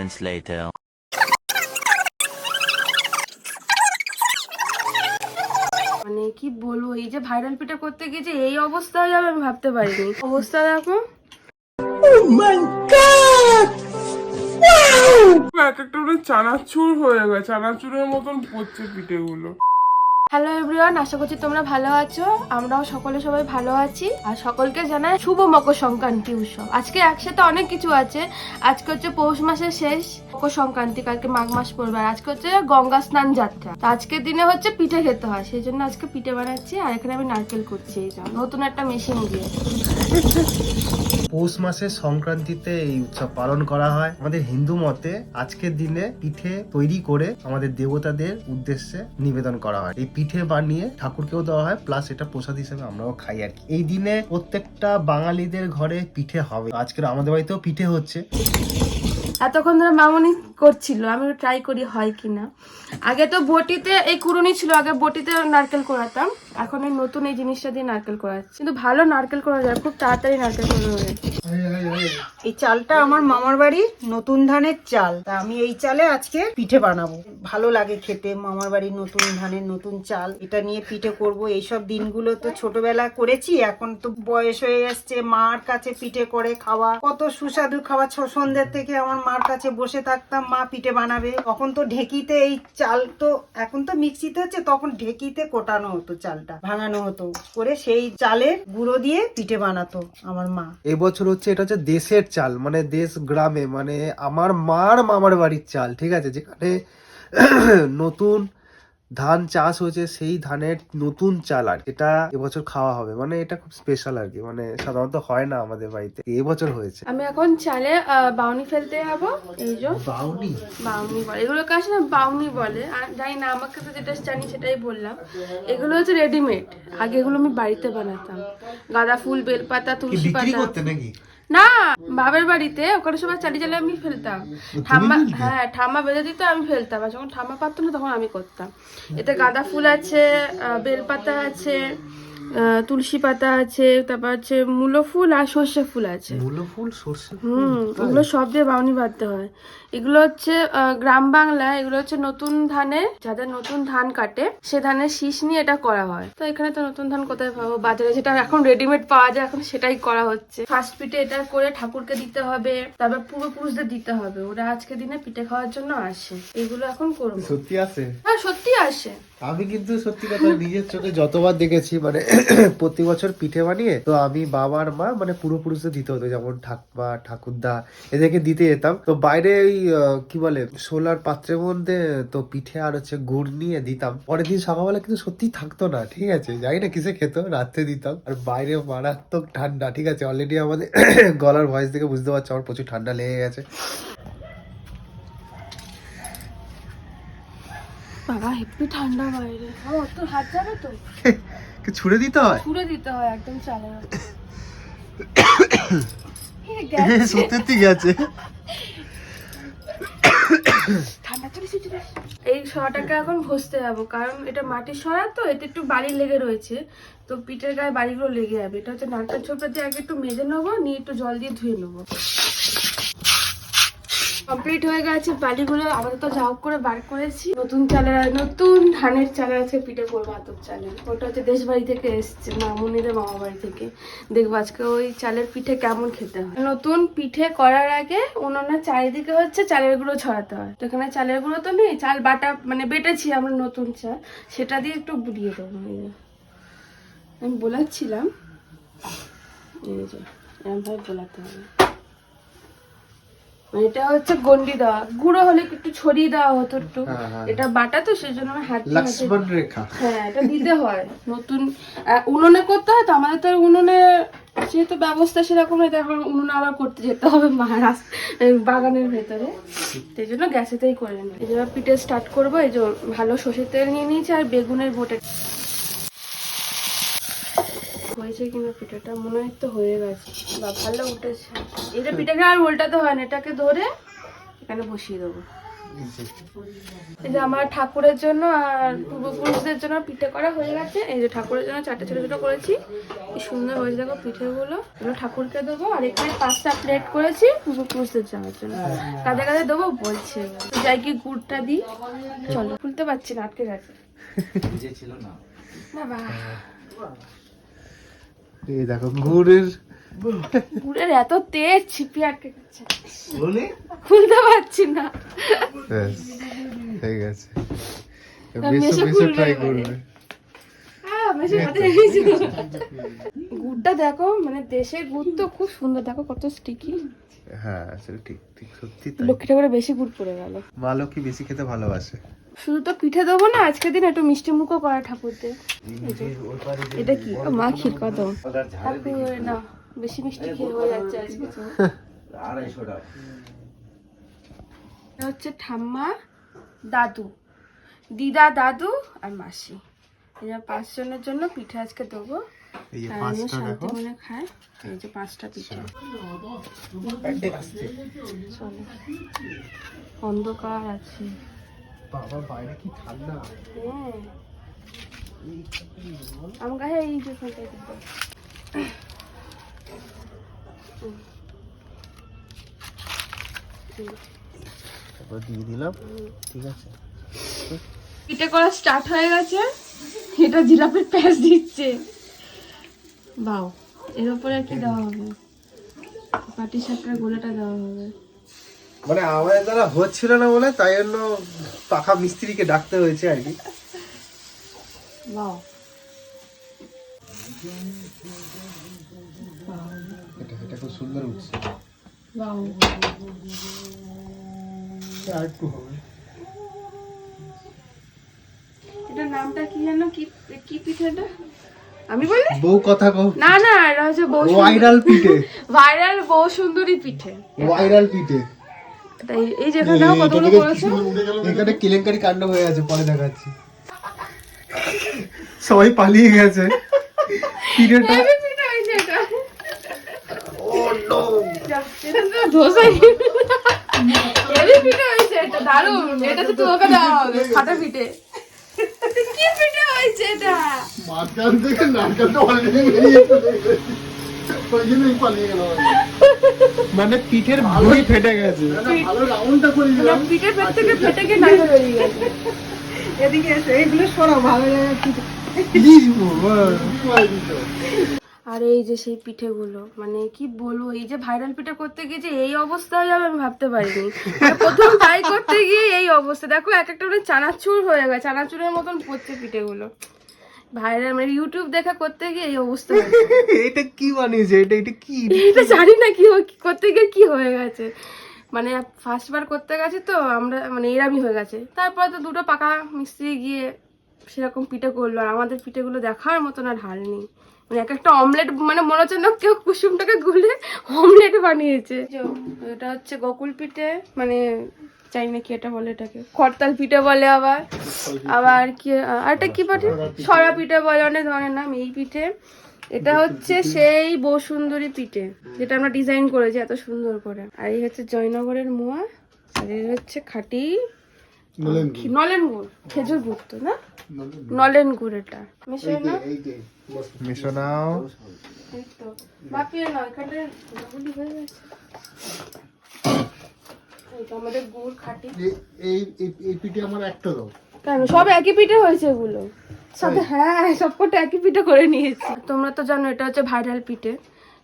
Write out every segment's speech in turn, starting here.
moments later. মানে কি বলবো, এই যে ভাইরাল পিঠা করতে গিয়ে যে এই অবস্থা হয়ে যাবে আমি ভাবতে পারিনি। অবস্থা দেখো, এক একটা করে চানাচুর হয়ে গেছে, চানাচুরের মতন পড়ছে পিঠেগুলো। হ্যালো এভরিওয়ান, আশা করছি তোমরা ভালো আছো। আমরাও সবাই ভালো আছি। আর সকলকে জানাই শুভ মকর সংক্রান্তি উৎসব। আজকে একসাথে অনেক কিছু আছে। আজকে হচ্ছে পৌষ মাসের শেষ মকর সংক্রান্তি, কালকে মাঘ মাস পড়বে। আর আজকে হচ্ছে গঙ্গা স্নান যাত্রা। তো আজকের দিনে হচ্ছে পিঠে খেতে হয়, সেই জন্য আজকে পিঠে বানাচ্ছি। আর এখানে আমি নারকেল করছি, এই যা নতুন একটা মেশিন দিয়ে। পৌষ মাসের সংক্রান্তিতে এই উৎসব পালন করা হয়। আমাদের হিন্দু মতে আজকের দিনে পিঠে তৈরি করে আমাদের দেবতাদের উদ্দেশ্যে নিবেদন করা হয়। এই পিঠে বানিয়ে ঠাকুরকেও দেওয়া হয়, প্লাস এটা প্রসাদ হিসেবে আমরাও খাই আর কি। এই দিনে প্রত্যেকটা বাঙালিদের ঘরে পিঠে হবে। আজকের আমাদের বাড়িতেও পিঠে হচ্ছে। এতক্ষণ ধরে মামনি করছিল, আমি ট্রাই করি হয় কিনা। আগে তো বটিতে এই কুড়ুনি ছিল, আগে বটিতে নারকেল কোড়াতাম। এখন এই নতুন এই জিনিসটা দিয়ে নারকেল কোড়াচ্ছি, কিন্তু ভালো নারকেল কোড়া যায়, খুব তাড়াতাড়ি নারকেল কোড়া হয়ে যায়। এই চালটা আমার মামার বাড়ি নতুন ধানের চাল, তা আমি এই চালে আজকে পিঠে বানাবো। ভালো লাগে খেতে, মামার বাড়ি নতুন ধানের নতুন চাল, এটা নিয়ে পিঠে করব। এইসব দিনগুলো তো ছোটবেলা করেছি, এখন তো বয়স হয়ে এসছে, মার কাছে পিঠে করে খাওয়া কত সুস্বাদু খাওয়া। সন্ধ্যের থেকে আমার মার কাছে বসে থাকতাম, মা পিঠে বানাবে। তখন তো ঢেকিতে এই চাল, তো এখন তো মিক্সিতে হচ্ছে, তখন ঢেকিতে কোটানো হতো, চালটা ভাঙানো হতো করে সেই চালের গুঁড়ো দিয়ে পিঠে বানাতো আমার মা। এবছর হচ্ছে এটা হচ্ছে দেশের চাল, মানে দেশ গ্রামে, মানে আমার মার মামার বাড়ির চাল, ঠিক আছে, যেখানে নতুন ধান চাষ হয়েছে, সেই ধানের নতুন চাল। আর এটা এবছর খাওয়া হবে, মানে এটা খুব স্পেশাল আর কি, মানে সাধারণত হয় না আমাদের বাড়িতে, এবছর হয়েছে। আমি এখন চালে বাউনি ফেলতে যাবো। এই যে বাউনি বাউনি বলে এগুলো, কাছে না বাউনি বলে, আর জানি না, আমাকে তো যেটা জানি সেটাই বললাম। এগুলো হচ্ছে রেডিমেড, আগে এগুলো আমি বাড়িতে বানাতাম। গাঁদা ফুল, বেলপাতা, তুলসী বিক্রি পাতা। করতে নাকি? না, বাবার বাড়িতে ওখানে সবাই চালি চালে আমি ফেলতাম। ঠাম্মা, হ্যাঁ ঠাম্মা বেঁধে দিত, আমি ফেলতাম। আর যখন ঠাম্মা পারতো না তখন আমি করতাম। এতে গাঁদা ফুল আছে, বেলপাতা আছে, তুলসী পাতা আছে, তারপর হচ্ছে মূলো ফুল আর সর্ষে ফুল আছে। মূলো ফুল, সর্ষে, ওগুলো সব দিয়ে বাউনি বাঁধতে হয়। এগুলো হচ্ছে গ্রাম বাংলায়, এগুলো হচ্ছে নতুন ধানের, যাদের নতুন ধান কাটে সে ধানের শীষ নিয়ে এটা করা হয়। তো এখানে তো নতুন ধান কোথায় পাবো, বাজারে যেটা এখন রেডিমেড পাওয়া যায়, এখন সেটাই করা হচ্ছে। ফার্স্ট পিঠে এটা করে ঠাকুরকে দিতে হবে, তারপর পূর্বপুরুষদের দিতে হবে, ওরা আজকে দিনে পিঠে খাওয়ার জন্য আসে। এগুলো এখন করবো। সত্যি আছে? হ্যাঁ সত্যি আসে। আমি কিন্তু সত্যি কথা নিজের চোখে যতবার দেখেছি, মানে প্রতি বছর পিঠে বানিয়ে তো আমি বাবার মা, মানে পূর্বপুরুষদের দিতে হতো, যেমন ঠাকুমা, ঠাকুরদা, এদেরকে দিতে যেতাম। তো বাইরে ওই কি বলে সোলার পাত্রের মধ্যে তো পিঠে আর হচ্ছে গুড় নিয়ে দিতাম। পরের দিন সকালবেলা কিন্তু সত্যি থাকতো না, ঠিক আছে, জানি না কিসে খেতো, রাত্রে দিতাম। আর বাইরে মারাত্মক ঠান্ডা, ঠিক আছে, অলরেডি আমাদের গলার ভয়েস দেখে বুঝতে পারছো আমার প্রচুর ঠান্ডা লেগে গেছে। বাবা হেব্বি ঠান্ডা বাইরে, তোর হাত যাবে তো? ছুড়ে দিতে হয়, ছুড়ে দিতে হয় একদম চালের। সত্যি গেছে। ঠান্ডা চলেছে। এই সরাটাকে এখন ঘষতে যাবো, কারণ এটা মাটির সরা, তো এতে একটু বালি লেগে রয়েছে, তো পিঠের গায়ে বালিগুলো লেগে যাবে। এটা হচ্ছে নারকেল ছোপড়া দিয়ে আগে একটু মেজে নেবো, নিয়ে একটু জল দিয়ে ধুয়ে নেবো। কমপ্লিট হয়ে গেছে, বালিগুলো আপাতত ঝাউক করে বার করেছি। নতুন চালের, নতুন ধানের চালের আছে পিঠে করবো, আতপ চালের। ওটা হচ্ছে দেশ বাড়ি থেকে এসছে, মামুনিদের মামা বাড়ি থেকে। দেখবো আজকে ওই চালের পিঠে কেমন খেতে হয়। নতুন পিঠে করার আগে উনুনের চারিদিকে হচ্ছে চালের গুঁড়ো ছড়াতে হয়। তো এখানে চালের গুঁড়ো তো নেই, চাল বাটা মানে বেটেছি আমরা নতুন চাল, সেটা দিয়ে একটু বুলিয়ে দেবো। আমি বোলাচ্ছিলাম, এই যে এরকম ভাবে বোলাতে হবে। এটা হচ্ছে গন্ডি দেওয়া, গুঁড়ো হলে একটু ছড়িয়ে দেওয়া হতো একটু। এটা বাটা তো সেই জন্য আমার হাত লক্ষ্মণ রেখা, হ্যাঁ এটা দিতে হয়। নতুন উনুনে করতে হয় তো, আমাদের তো উনুনে যেহেতু ব্যবস্থা সেরকম, এখন উনুনে আবার করতে যেতে হবে বাগানের ভেতরে, সেই জন্য গ্যাসেতেই করে নিই। এই জন্য পিঠে স্টার্ট করবো। এই যে ভালো সর্ষের তেল নিয়ে নিয়েছি আর বেগুনের বোটে। হয়েছে কিনা পিঠাটা, মনে হয় তো হয়ে গেছে বা ভালো উঠেছে। এটা পিঠাকে আর উল্টাতে হয় না, এটাকে ধরে এখানে বসিয়ে দেবো। এই যে আমার ঠাকুরের জন্য আর পূর্বপুরুষদের জন্য পিঠে করা হয়ে গেছে। এই যে ঠাকুরের জন্য 4টে ছোট ছোট করেছি, কি সুন্দর হয়েছে দেখো পিঠেগুলো। এগুলো ঠাকুরকে দেবো। আর এখানে 5টা প্লেট করেছি পূর্বপুরুষদের যাওয়ার জন্য। কাঁধে কাঁধে দেবো বলছে। তো যাই কি গুড়টা দিই, চলো। খুলতে পারছি না, আটকে গেছে। বাবা এই দেখো গুড়ের এত তেজ, ছিপি আটকে গেছে, খুলতে পারছি না। ঠিক আছে, মেশো ট্রাই করবে। গুড়টা দেখো, মানে দেশের গুড় তো খুব সুন্দর, দেখো কত স্টিকি। হ্যাঁ আসলে ঠিক ঠিক সত্যি তাই। লক্ষ্মী ঠাকুরে বেশি গুড় পড়ে গেল। মা লক্ষ্মী বেশি খেতে ভালোবাসে। শুধু তো পিঠে দেবো না, আজকের দিন একটু মিষ্টি মুখও করা ঠাকুরদের। এটা কি মা ক্ষীর কদম ঠাকুর না, বেশি মিষ্টি খেয়ে হয়ে যাচ্ছে আজকে। এটা হচ্ছে ঠাম্মা, দাদু, দিদা, দাদু আর মাসি। এই যে 5 জনের জন্য পিঠে আজকে দেবো। এই যে আর আমি শান্তি মনে খাই। এই যে 5টা পিঠে। চলো, অন্ধকার আছে। বাবা বাইরে কি ঠান্ডা। হ্যাঁ, আমার গায়ে এই যে ফোনটা দিতে। তারপর দিয়ে দিলাম। ঠিক আছে, পিঠে করা স্টার্ট হয়ে গেছে। এটা জিলাপির প্যাঁচ দিচ্ছে। বাও, এর উপরে কি দেওয়া হবে? পাটি সাপটার গোলাটা দেওয়া হবে। মানে আমাদের দ্বারা হচ্ছিল না বলে তাই জন্য পাখা মিস্ত্রিকে ডাকতে হয়েছে আর কি। বাও, এটা খুব সুন্দর উঠছে। বাও, আর একটু হবে। এটার নামটা কি জানো? কি পিঠেটা আমি বলি? বউ কথা কও। না না, এটা হচ্ছে বউ ভাইরাল পিঠে। ভাইরাল বউ সুন্দরী পিঠে। ভাইরাল পিঠে। তাই এই যে এখানে কতগুলো করেছে। এখানে কেলেঙ্কারি কাণ্ড হয়ে আছে, পরে দেখাচ্ছি। সবাই পালিয়ে গেছে। পিঠেটা হেভি পিঠে হয়েছে এটা। ও নো, এটা তো ধোসা। হেভি পিঠে হয়েছে এটা, দারুণ। এটা তো তোকে দেওয়া হবে, খাটা পিঠে। কি পিঠে হয়েছে এটা? মাঝখান থেকে নারকেলটা অলরেডি বেরিয়ে চলে গেছে, ওই জন্যই পালিয়ে গেল। মানে পিঠের ভুঁড়ি ফেটে গেছে। ভালো রাউন্ডটা করে দিলাম। পিঠের পেট থেকে ফেটে গিয়ে নাইতে বেরিয়ে গেছে। এদিকে এসে এইগুলো সরো, ভালো জায়গায় পিঠে। আর এই যে সেই পিঠেগুলো, মানে কি বলবো, এই যে ভাইরাল পিঠে করতে গিয়ে যে এই অবস্থা হয়ে যাবে আমি ভাবতে পারিনি। মানে প্রথম ট্রাই করতে গিয়ে এই অবস্থা। দেখো এক একটা মানে চানাচুর হয়ে গেছে, চানাচুরের মতন পড়ছে পিঠেগুলো। ভাইরাল মানে ইউটিউব দেখা করতে গিয়ে এই অবস্থা হয়েছে। এটা কি বানিয়েছে? এটা কি? এটা জানি না কি করতে গিয়ে কি হয়ে গেছে। মানে ফার্স্টবার করতে গেছে তো আমরা, মানে এরামই হয়ে গেছে। তারপর তো 2টো পাকা মিস্ত্রি গিয়ে সেরকম পিঠে করলো। আর আমাদের পিঠেগুলো দেখার মতন আর হাল নেই। মানে এক একটা অমলেট, মানে মনে হচ্ছে না কেউ কুসুমটাকে গুলে অমলেট বানিয়েছে। এটা হচ্ছে গোকুল পিঠে, মানে জানি না কি এটা বলে, এটাকে খড়তাল পিঠে বলে। আবার কি আরটা কি পিঠে, সরা পিঠে বলে, অনেক ধরনের নাম। এই পিঠে এটা হচ্ছে সেই বউ সুন্দরী পিঠে, যেটা আমরা ডিজাইন করেছি এত সুন্দর করে। আর এই হচ্ছে জয়নগরের মোয়া। আর এই হচ্ছে খাঁটি নলেন গুড়, খেজুর গুড় তো না, নলেন গুড়। এটা মিশিয়ে না, মিশো নাও। এই তো মাপিয়ে নাও। এখানে গুলি হয়ে গেছে। এই তো আমাদের গুড় খাঁটি। এই পিঠে আমার একটা দাও। কেন সব একই পিঠে হয়েছে এগুলো সাথে? হ্যাঁ, সবকটা একই পিঠে করে নিয়েছি। তোমরা তো জানো এটা হচ্ছে ভাইরাল পিঠে।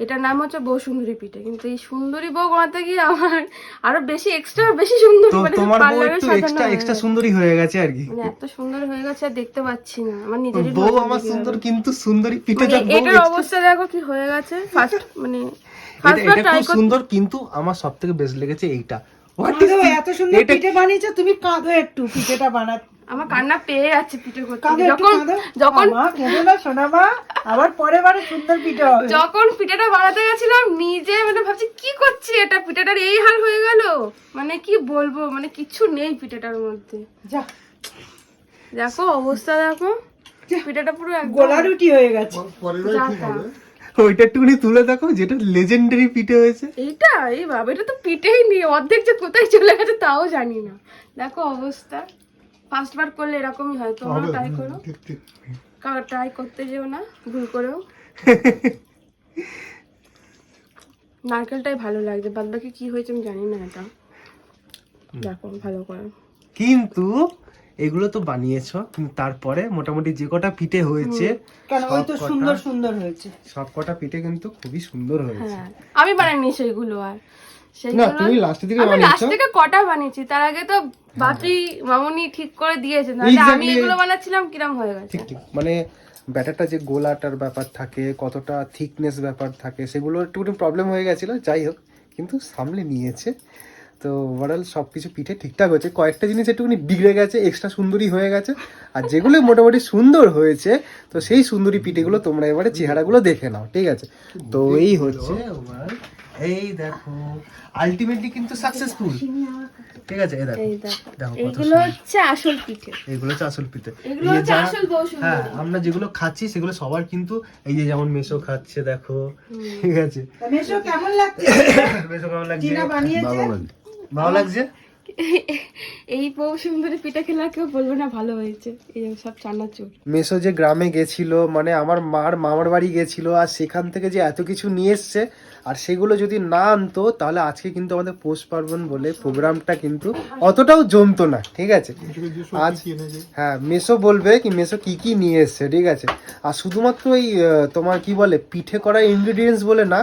এটার নাম হচ্ছে বউ সুন্দরী পিঠে। কিন্তু এই সুন্দরী বউ বানাতে গিয়ে আমার আরো বেশি এক্সট্রা বেশি সুন্দর, মানে তোমার বউ পার্লারে একটু সাজানো এক্সট্রা সুন্দরী হয়ে গেছে আর কি। মানে এত সুন্দর হয়ে গেছে আর দেখতে পাচ্ছি না। আমার নিজেরই বউ আমার সুন্দর, কিন্তু সুন্দরী পিঠে যা বউ এটার অবস্থা দেখো কি হয়ে গেছে। ফার্স্ট মানে ফার্স্টবার এটা ট্রাই খুব সুন্দর, কিন্তু আমার সবথেকে বেস্ট লেগেছে এইটা। এত সুন্দর পিঠে বানিয়েছো, তুমি কাঁদো একটু পিঠেটা বানাতে। আমার কান্না পেয়ে যাচ্ছে পিঠে করতে। কাঁদো একটু, কাঁদো। যখন মা কেঁদো না সোনা মা, আবার পরে বারে সুন্দর পিঠে হবে। যখন পিঠাটা বানাতে গেছিলাম নিজে মানে ভাবছি কি করছি, এটা পিঠাটার এই হাল হয়ে গেল। মানে কি বলবো, মানে কিছু নেই পিঠাটার মধ্যে। যা, দেখো অবস্থা, দেখো পিঠাটা পুরো একদম গোলা রুটি হয়ে গেছে। পরের বার ঠিক হবে। ওইটা একটুখানি তুলে দেখো, যেটা লেজেন্ডারি পিঠে হয়েছে। এইটা এই বাবা, এটা তো পিঠেই নেই, অর্ধেক যে কোথায় চলে গেছে তাও জানি না। দেখো অবস্থা, ফার্স্ট বার করলে এরকমই হয়। তোমরা ট্রাই করো, ঠিক ঠিক। ট্রাই করতে যেও না ভুল করেও। নারকেলটাই ভালো লাগছে, বাদ বাকি কি হয়েছে আমি জানি না। এটা দেখো ভালো করে। কিন্তু এগুলো তো বানিয়েছো, কিন্তু তারপরে মোটামুটি যে কটা পিঠে হয়েছে, কারণ ওই তো সুন্দর সুন্দর হয়েছে। সব কটা পিঠে কিন্তু খুবই সুন্দর হয়েছে। হ্যাঁ আমি বানাইনি সেইগুলো, আর না, তুমি লাস্টের দিকে আমি বানিয়েছো। লাস্ট থেকে কটা বানিয়েছি, তার আগে তো বাপি মামুনি ঠিক করে দিয়েছে, নাহলে আমি Exactly. এগুলো বানাচ্ছিলাম কিরম হয়ে গেছে। ঠিক ঠিক, মানে ব্যাটারটা যে গোলাটার ব্যাপার থাকে, কতটা থিকনেস ব্যাপার থাকে, সেগুলো একটুখানি প্রবলেম হয়ে গেছিল। যাই হোক, কিন্তু সামলে নিয়েছে। তো ওভারঅল সব কিছু পিঠে ঠিকঠাক হয়েছে, কয়েকটা জিনিস একটুখানি বিগড়ে গেছে, এক্সট্রা সুন্দরী হয়ে গেছে। আর যেগুলো মোটামুটি সুন্দর হয়েছে, তো সেই সুন্দরী পিঠেগুলো তোমরা এবারে চেহারাগুলো দেখে নাও, ঠিক আছে? তো এই হচ্ছে এই দেখো, আলটিমেটলি কিন্তু সাকসেসফুল, ঠিক আছে? এই দেখো, এই দেখো, দেখো কত এইগুলো হচ্ছে আসল পিঠে, এগুলো হচ্ছে আসল পিঠে। এগুলো এই যে হচ্ছে যা- আসল বৌসুন্দরী। হ্যাঁ, আমরা যেগুলো খাচ্ছি সেগুলো সবার কিন্তু, এই যে যেমন মেসো খাচ্ছে দেখো, ঠিক আছে? মেশো কেমন লাগছে? মেসো কেমন লাগছে? টিনা বানিয়েছে। ভালো লাগছে? এই বউ সুন্দরী পিঠে খেলে আর কেউ বলবে না ভালো হয়েছে। এই সব চানাচুর। মেসো যে গ্রামে গেছিল, মানে আমার মার মামার বাড়ি গেছিল, আর সেখান থেকে যে এত কিছু নিয়ে এসছে, আর সেগুলো যদি না আনতো তাহলে আজকে কিন্তু আমাদের পৌষ পার্বণ বলে প্রোগ্রামটা কিন্তু অতটাও জমতো না, ঠিক আছে? আজ হ্যাঁ, মেসো বলবে কি মেসো কি কি নিয়ে এসছে, ঠিক আছে? আর শুধুমাত্র এই তোমার কি বলে পিঠে করা ইনগ্রিডিয়েন্টস বলে না,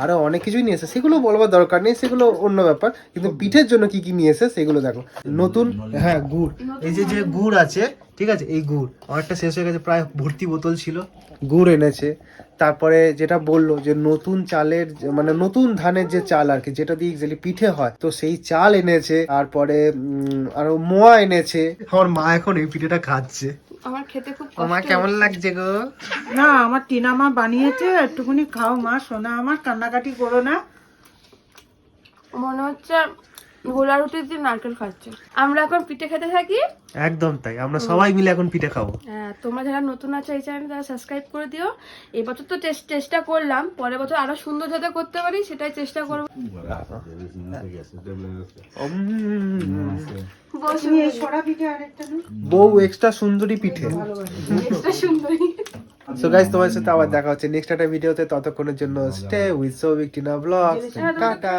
আরো অনেক কিছুই নিয়ে এসে, সেগুলো বলবার দরকার নেই, সেগুলো অন্য ব্যাপার। কিন্তু পিঠের জন্য কি কি নিয়ে এসে সেগুলো দেখো। নতুন, হ্যাঁ, গুড়, এই যে যে গুড় আছে, ঠিক আছে? এই গুড় অনেকটা শেষ হয়ে গেছে, প্রায় ভর্তি বোতল ছিল, গুড় এনেছে। তারপরে যেটা বললো যে নতুন চালের মানে নতুন ধানের যে চাল আর কি, যেটা দিয়ে এক্স্যাক্টলি পিঠে হয়, তো সেই চাল এনেছে। তারপরে আরো মোয়া এনেছে। আমার মা এখন এই পিঠেটা খাচ্ছে। আমার খেতে খুব মা কষ্ট কেমন হচ্ছে। লাগছে গো? না, আমার টিনা মা বানিয়েছে, একটুখানি খাও মা, সোনা আমার, কান্নাকাটি করো না। মনে হচ্ছে গোলা রুটি দিয়ে নারকেল খাচ্ছে। আমরা এখন পিঠে খেতে থাকি। একদম তাই, আমরা সবাই মিলে এখন পিঠে খাবো। হ্যাঁ, তোমরা যারা নতুন আছো এই চ্যানেলে তারা সাবস্ক্রাইব করে দিও। এবছর তো চেষ্টা করলাম, পরের বছর আরো সুন্দর যাতে করতে পারি সেটাই চেষ্টা করবো। তুমি এই সরা পিঠে আরেকটা নাও। বউ এক্সট্রা সুন্দরী পিঠে। একটা সুন্দরী। সো গাইস, তোমার সাথে আবার দেখা হচ্ছে নেক্সট একটা ভিডিওতে। ততক্ষণের জন্য stay with Souvik Tina blogs. Tata.